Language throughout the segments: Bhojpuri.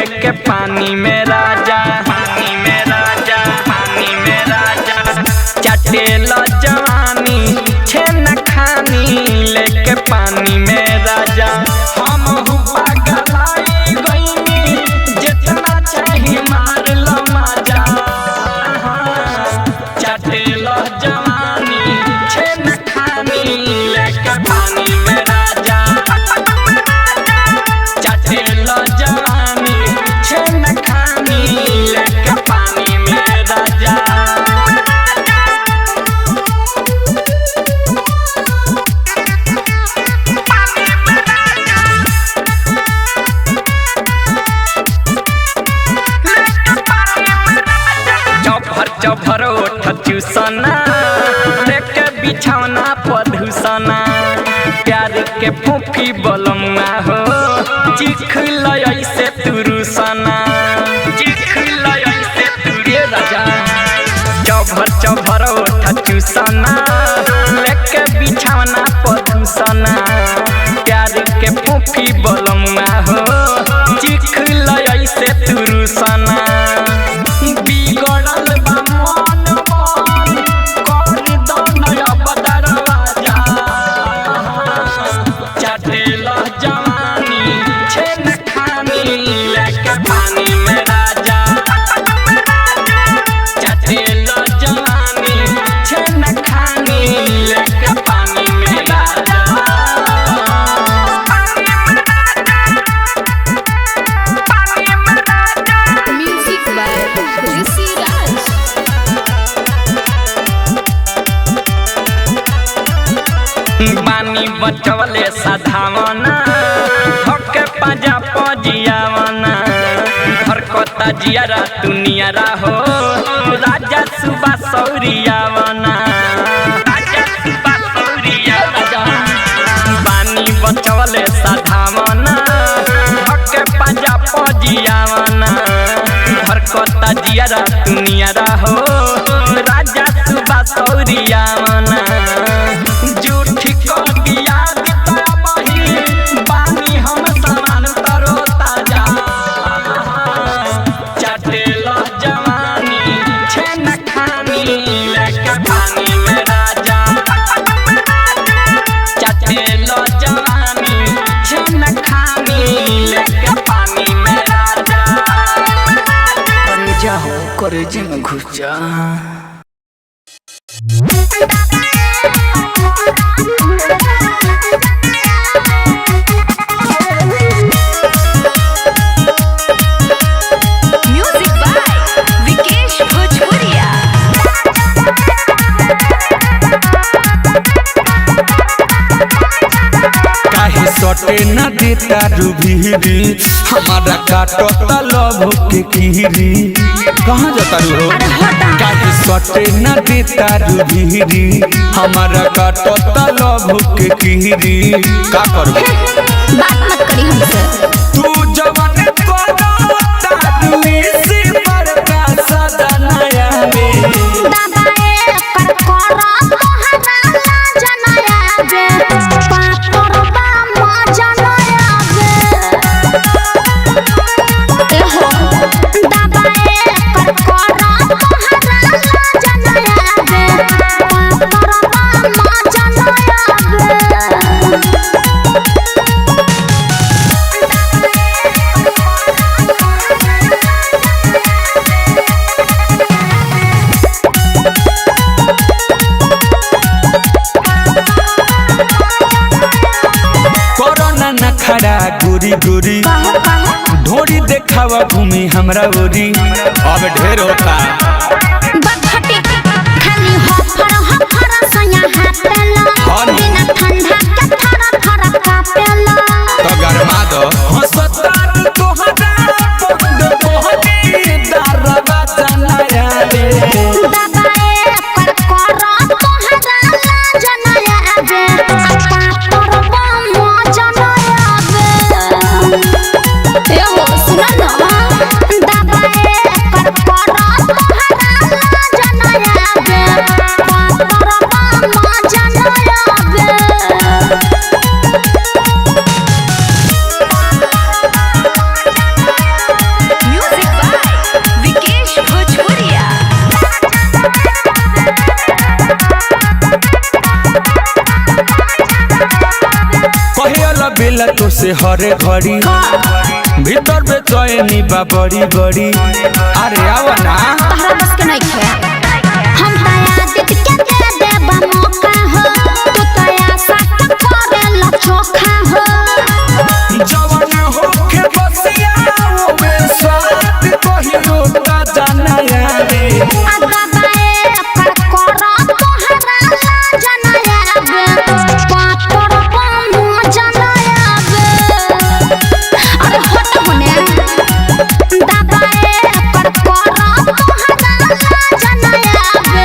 लेके पानी में राजा, पानी में राजा, पानी में राजा चटेला जवानी छेना खानी लेके पानी में राजा। हम पागलाई गईनी जितना चाही मार लो मजा, चटेला जवानी छेना खानी लेके पानी में राजा, चटेला जवानी छेना खानी लेके पानी में राजा। चौभर ओठ चूसना लेके बिछौना पधुसना, प्यार के फूफी बलमुआ हो चिख लय से तुरुसना, चिख लय से तुरे राजा। चौभर ओठ चूसना लेके बिछौना पधुसना, प्यार के फूफी बलमुआ हो चिख लय से तुरुसना। बिगड़ल चटेला जवानी छेना खानी लेके पानी में राजा, चटेला जवानी छेना खानी लेके पानी में राजा। म्यूजिक बाय ऋषि राज। बानी बचवले साधावना हके पाजा पजियावना, घर कोता जियारा दुनियारा हो राजा सुबह सौरियावना, राजा सुबह सौरियावना। बानी बचवले साधावना हके पाजा पजियावना, घर कोता जियारा दुनियारा हो राजा सुबह सौरियावना। कॉलेज में घुस जा। म्यूजिक बाय विकेश भोजपुरिया। काहे सटे न देता रूबीरी, हमारा काटता लव के कीरी। कहाँ जाता रू हो? काहे सटे न देता रूबीरी, हमारा काटता लव के कीरी। का करबो? बात मत करी हमसे। तू जवान कोता दुई से बड़का सदा नया में दादाए कर कोरा तोहरा लाज नया बे, पातरबा मजा नया बे। एहो दादाए कर कोरा तोहरा लाज नया बे, पातरबा मजा नया बे। खड़ा गोरी गोरी ढोरी देखावा भूमि हमरा ओरी। अब ढेर होता खाली हफर सया हाथेला, बिना ठंडा के थरा थरा कापेला। तो गरमा दो हंसता तोहरा बंद मोहनी दरवा चनाया रे। दादाए कर कोरा तोहरा लाज नया बे, पातरबा मजा नया बे। एहो सुन ना दादाए कर कोरा तोहरा करीला तो से हरे घड़ी भीतर बेचैनी बा बड़ी बड़ी अरे आवा ना तहरा बस के नहीं खे हम तया दित के दे देबा मौका हो तू तया साथ करेला चोखा हो जवान होके बसिया वो में साथ कहियो ता जाना यारे आगा बाए पर करा तोहरा ला जाना याबे पापर पामो जाना याबे अरे हट होने दबाए पर करा तोहरा ला जाना याबे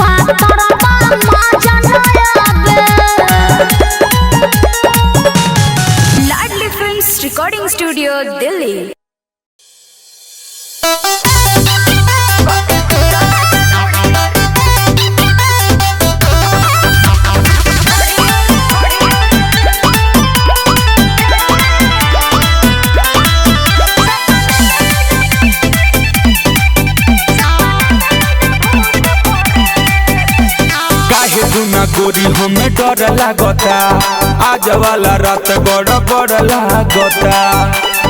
पापर पामो जाना याबे लाडली फिल्म्स रिकॉर्डिंग स्टूडियो दिल्ली। काहे गुना गोरी हमें डर लागता आज वाला रात बड़ा बड़ा लागता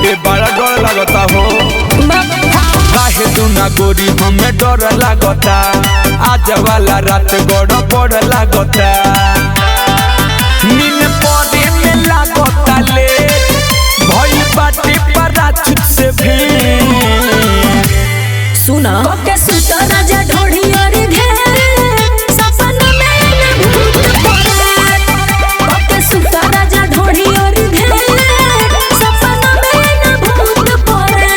ए बड़ा डर लागता हो काहे गुना गोरी हमें डर लागता आज वाला रात बड़ा बड़ा लागता नींद पड़े में लागता ले भई बाटे पराचुत से भी सुना के सुता राजा ढोढ़ी और घेर सपना में न भूत पड़े के सुता राजा ढोढ़ी और घेर सपना में न भूत पड़े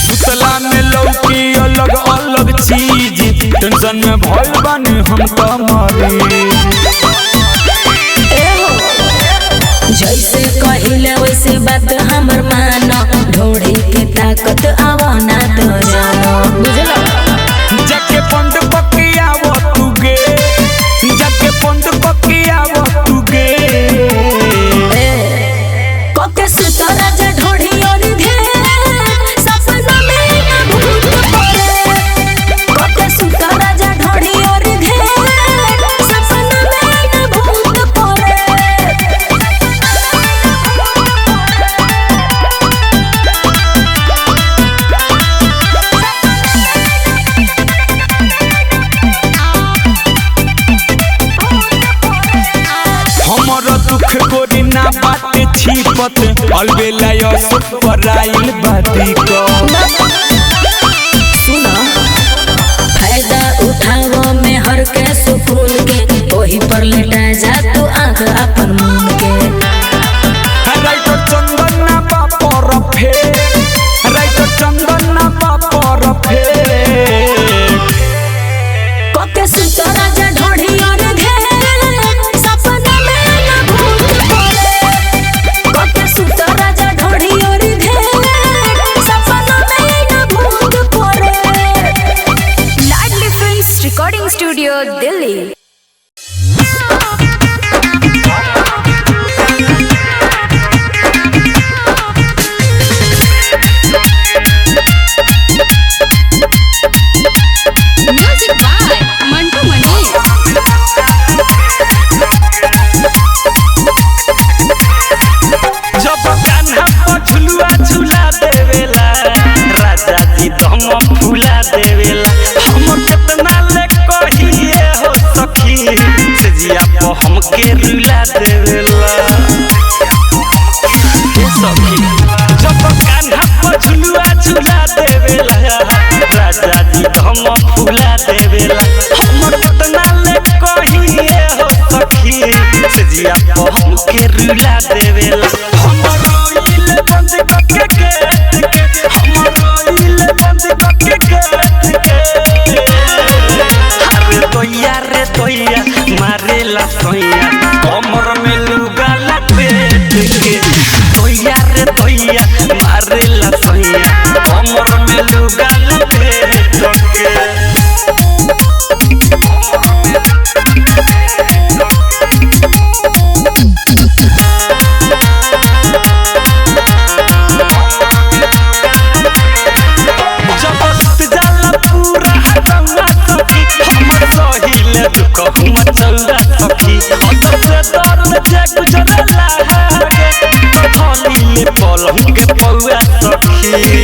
सुतला में लौकी अलग अलग चीज टेंशन में भइल बानी हम कमरी जैसे कहिले वैसे बात हमर मानो ढोढ़ी के ताकत आवना तो जानो बुझला जाके पंड पकिया वो तुगे जाके पंड पकिया वो तुगे कोके सुता राजा ढोढ़ी और घेर सपना में न भूत पड़े कोके सुता राजा ढोढ़ी और घेर सपना में न भूत पड़े हमर दुख गोरी ना बाटे छिपत अलबेला यो पराइल बाती को सुना फायदा उठाओ में हर के सुकून के वही पर लेटा जा तू आंख अपन मून के राइट चंदन ना बापर फे राइट चंदन ना बापर फे कोके सुता राजा ढोढ़ी और घेर सपना में न भूत पड़े कोके सुता राजा ढोढ़ी और घेर सपना में न भूत पड़े Ladli films recording studio Delhi. Music by Mantu Mani जब कान्हा पर झुलुआ झुला देवेला राजा जी दम फुला देवेला हम कितना ले कहिए हो सखी सजिया पर हमके रुला देवेला ए सखी जब कान्हा पर झुलुआ झुला देवेला राजा जी दम फुला देवेला हम कितना ले कहिए हो सखी सजिया पर हमके रुला देवेला हम रोइले बंद करके गेट के हम रोइले बंद करके गेट के अरे तोया रे तोया मारेला सोया कमर में लुगा लपेट के तोया रे तोया मारेला सोया कमर में लुगा लपेट के अंदर से दर्द जे गुजरला गे धोली ले पलंग के पौआ सखी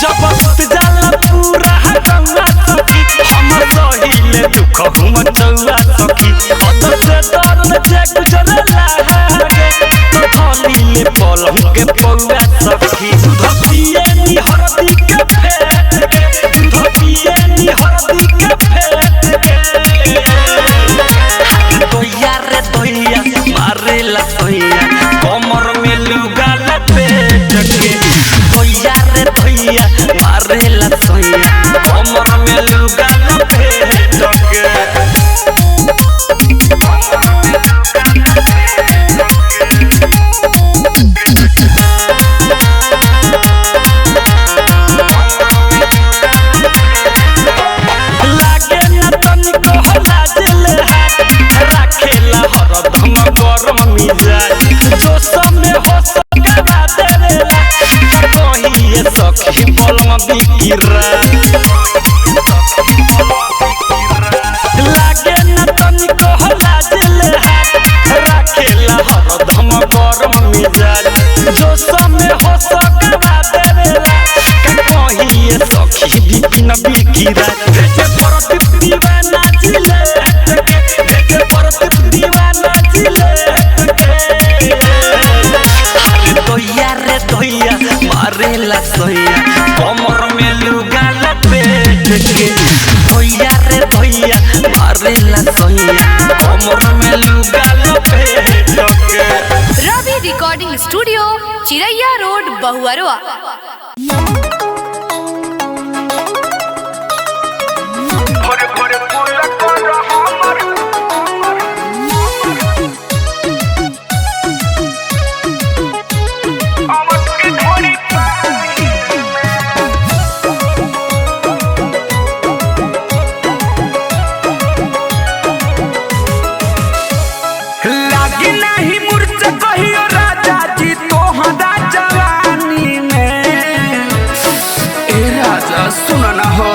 जब सुत जाला पूरा गंगा सखी हमर सहिले दुख हम चौआ सखी अंदर से दर्द जे गुजरला गे धोली ले पलंग के पौआ सखी धपिए नी हरदी के फेट के धपिए नी हरदी के फेट के दोया रे दोया मारे ला सोया कमर में लुगा लपेट के दोया रे दोया मारे ला सोया कमर में लुगा लपेट के लागे न तनिको लाजले राखेला हरदम गरम मिजाज जोश में हो सकवा देवेला कहिए सखी बलम बिकिरा लागे न तनिको लाजले राखेला हरदम गरम मिजाज जोश में हो सकवा देवेला कहिए सखी बिपिन बिकिरा देखे परदीप दीवाना जिले देखे परदीप दीवाना जिले अरे दोया रे दोया मारे ला सोया कमर में लुगा लपेट के दोया रे दोया मारे ला सोया कमर में लुगा लपेट के रवि रिकॉर्डिंग स्टूडियो चिरैया रोड बहुअरवा। लागी नहीं मुर्चा कहियो राजा जी तोहरा जवानी में ए राजा सुन ना हो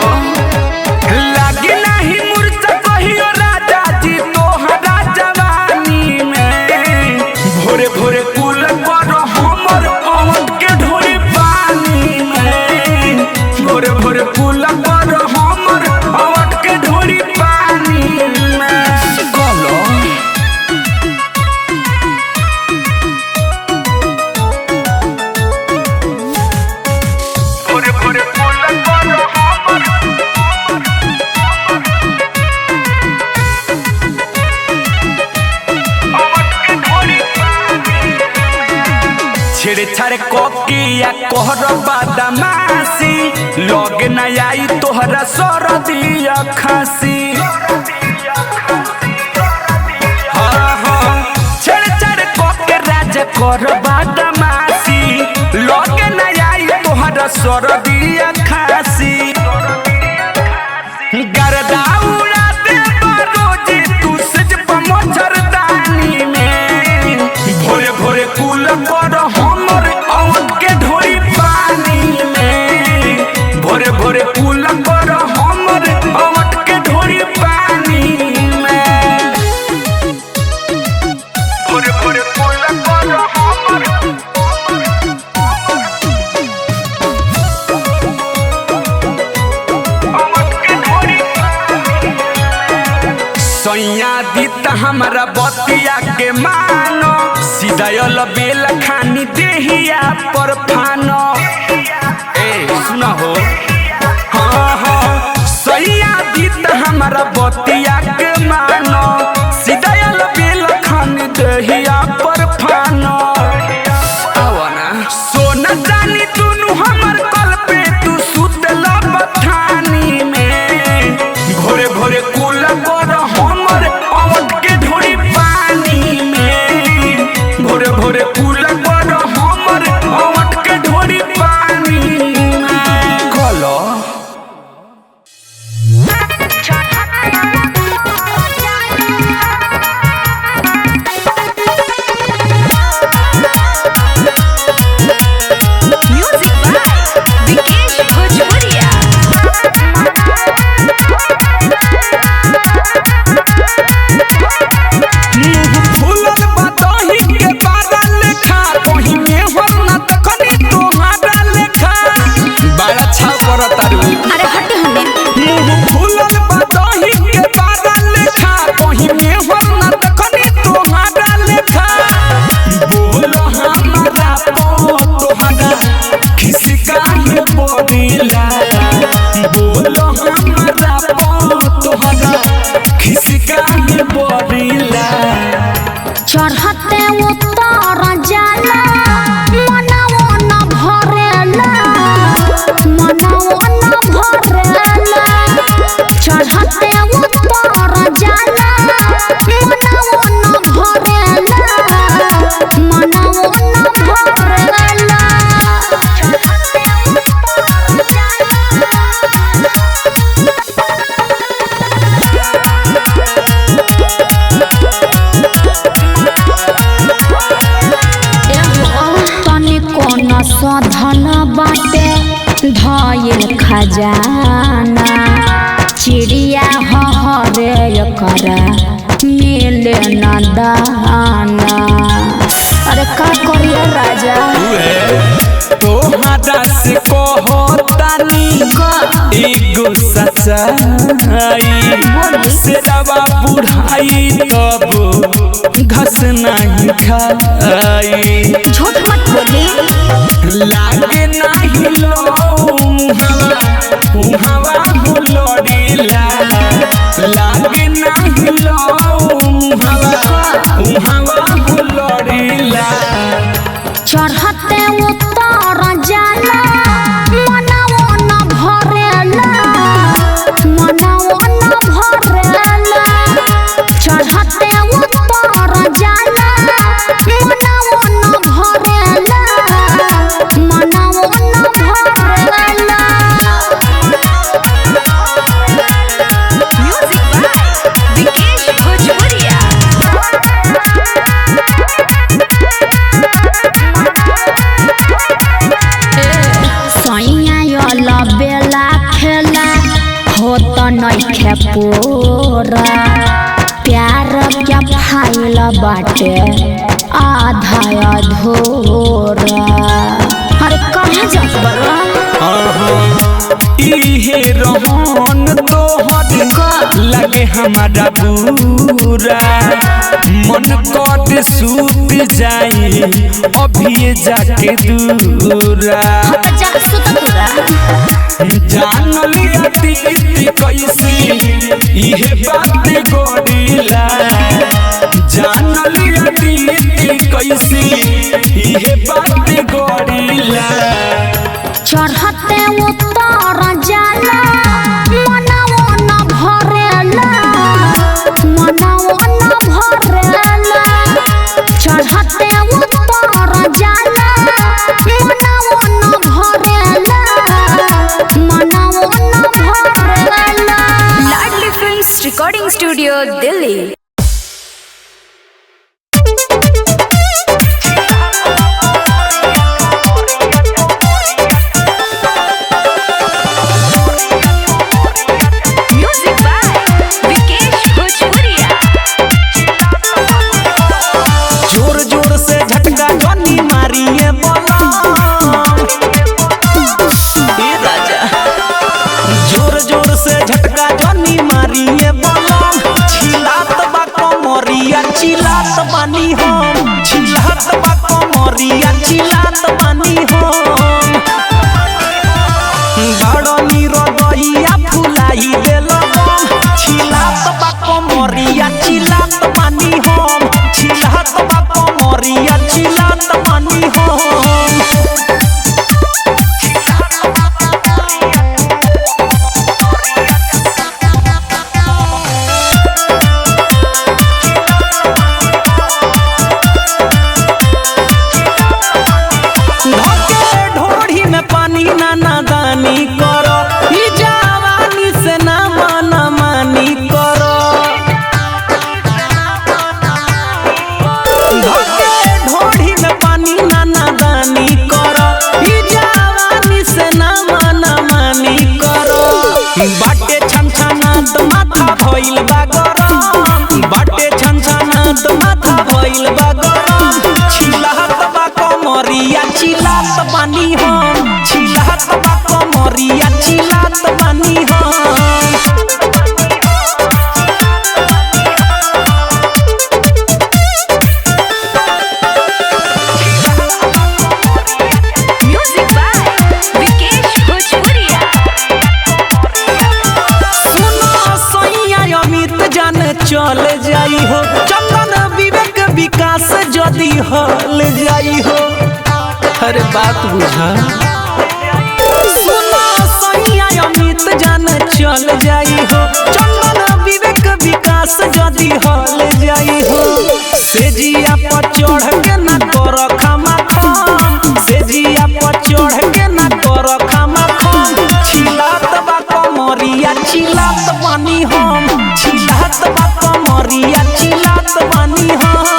लागी नहीं मुर्चा कहियो राजा जी तोहरा जवानी में भोरे भोरे कुल पर हमर अवन के ढोरी पानी में भोरे भोरे कुल पर हमर अवन के ढोरी पानी में गलो छेड़छाड़ कोकिया कोहर बादमासी लगे न आई तोहरा सरदिया खासी हाँ हाँ छेड़छाड़ कोके राजा कोहर बादमासी लगे न आई तोहरा सरदिया खासी गरदा उड़ा दे रोजे तू सज मच्छरदानी में भोरे भोरे कुल पर हमर अवन के ढोरी पानी में भोरे भोरे कुल पर हमर अवन के ढोरी पानी में भोरे भोरे कुल पर हमर सैया दीत हमारा बतिया के मानो सीधायल बेल खानी देहिया पर फानो ए सुना हो हाँ हाँ सैया दीत हमारा बतिया के मानो सीधायल बेल खानी देहिया पर फानो आवाना सोना जानी दुनु हमर कल पे तू सुतल बथानी में भोरे भोरे कुल पर हमर अवन के ढोरी पानी में भोरे भोरे कुल पर हमर अवन के ढोरी पानी में कलो चढ़ते उतर जाला मनवो न भरेला मनवो न भरेला चढ़ते उतर जाला मनवो न भरेला मनवो न भरेला साधन बाटे धयल खजाना चिड़िया हरे करा मिले न दाना अरे का करिए राजा तोहरा से कहतानी एगो सच्चाई से दवा बुढ़ाई तब घस नहीं खाई झूठ मत बोली लागे नहीं लो हवा बुलड़ीला लागे नहीं लो हवा बुलड़ीला चढ़ते उतर जाला मनवो न भरेला मनवो न भरेला चढ़ते उतर जाला मनवो न भरेला मनवो न भरेला म्यूजिक बाय विकेश भोजपुरिया। सैया बेला खेला हो तो नइखे पूरा प्यार क्या फाइल बाटे आधा अधूरा अरे कहाँ जात बड़ा इहे रहन तोहर लगे हमारा पूरा मन कट सूत जाई अभी जाके दूरा जा सुत पूरा जान लिया दीदी कैसी इहे बात गोरीला जान लिया दीदी कैसी इहे बात गोरीला चढ़ते उतर जाला मनवो न भरेला मनवो न भरेला चढ़ते उतर जाला मनवो न भरेला मनवो न भरेला Ladli films recording studio Delhi. Music by Vikesh Bhojpuriya. जोर जोर से झटका जनी मारिए बोला ए राजा जोर जोर से झटका जनी मारिए बोला छिलात बा कमरिया चिलात बानी हम छिलात बा कमरिया चिलात बानी हम बड़नी रदैया फुलाई देला छिलात बा कमरिया चिलात बानी हम छिलात बा कमरिया चिलात बानी हम धके ढोढ़ी में पानी नाना दानी करो ई जवानी से ना माना मानी करो धके ढोढ़ी में पानी नाना दानी करो ई जवानी से ना माना मानी करो बाटे छनछनात माथा भइल बा गरम बाटे छनछनात माथा भइल बा गरम छिलात बा कमरिया चिलात बानी हम छिलात बा कमरिया चिलात बानी हम म्यूजिक बाय विकेश भोजपुरिया। सुनो सैया अमित जान चल जाई हो चंदन विवेक विकास विकास जदी हल जाई हो। अरे बात बुझा सुना सैया अमित जान चल जाई हो। चंदन विवेक विकास जदी हल जाई हो। सेजिया पर चढ़ के ना कर खामा खाम, सेजिया पर चढ़ के ना कर खामा खाम। छिलात बा कमरिया छिलात बानी हम, छिलात बा कमरिया छिलात बानी हम।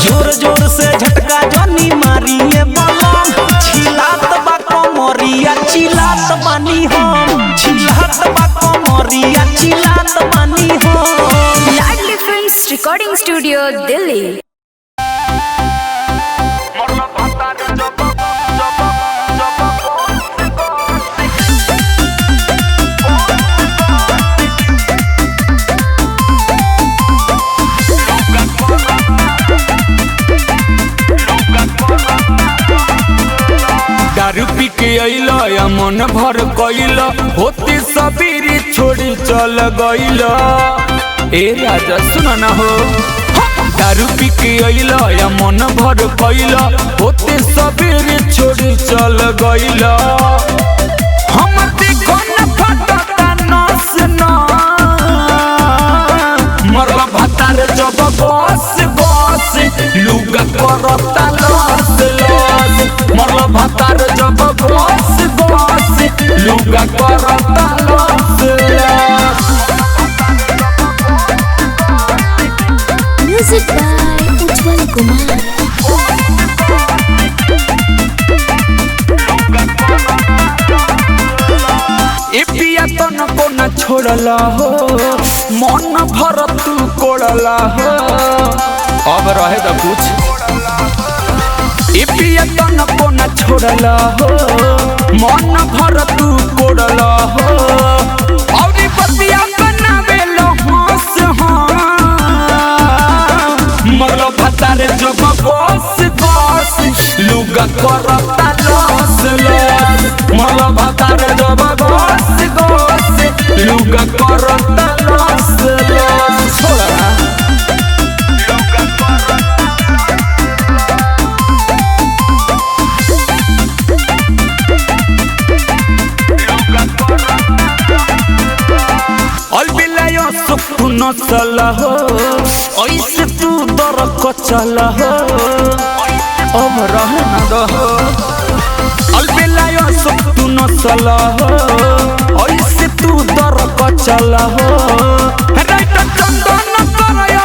जोर जोर से झटका जनी मारिए बलम, छिलात बा कमरिया छिलात बानी हम, छिलात बा कमरिया छिलात बानी हम। लाडली फिल्म्स रिकॉर्डिंग स्टूडियो दिल्ली। दारू पी के अइला या मन भर कइला, होती सबीरी छोड़ी चल गइला। ए राजा सुन ना हो, दारू पी के अइला या मन भर कइला, होती सबीरी छोड़ी चल गइला। हम देखो न फटता नस ना, मरला भतार जब बस बस लुगा करता लस लस। मरला भतार जब बस बस लुगा करता लस लस। म्यूजिक बाय उज्जवल कुमार। ए पिया तो न को न छोड़ला हो, मन भर तू कोड़ला हो। अब रहे द कुछ ए पिया तो न को न छोड़ला हो, मन भर तू कोड़ला हो। औरी बतिया बनावे लो हंस मरलो भतारे जब बस बस लुगा करता लस लस। मरलो भतारे जब बस बस लुगा करता लस लस। छोड़ा अलबिलायो सुखु न चला हो, ऐसे तू दर कचला हो। अब रहे न दहो अलबिलायो सुखु न चला हो, ऐसे तू दर कचला हो। राइट चंदन करय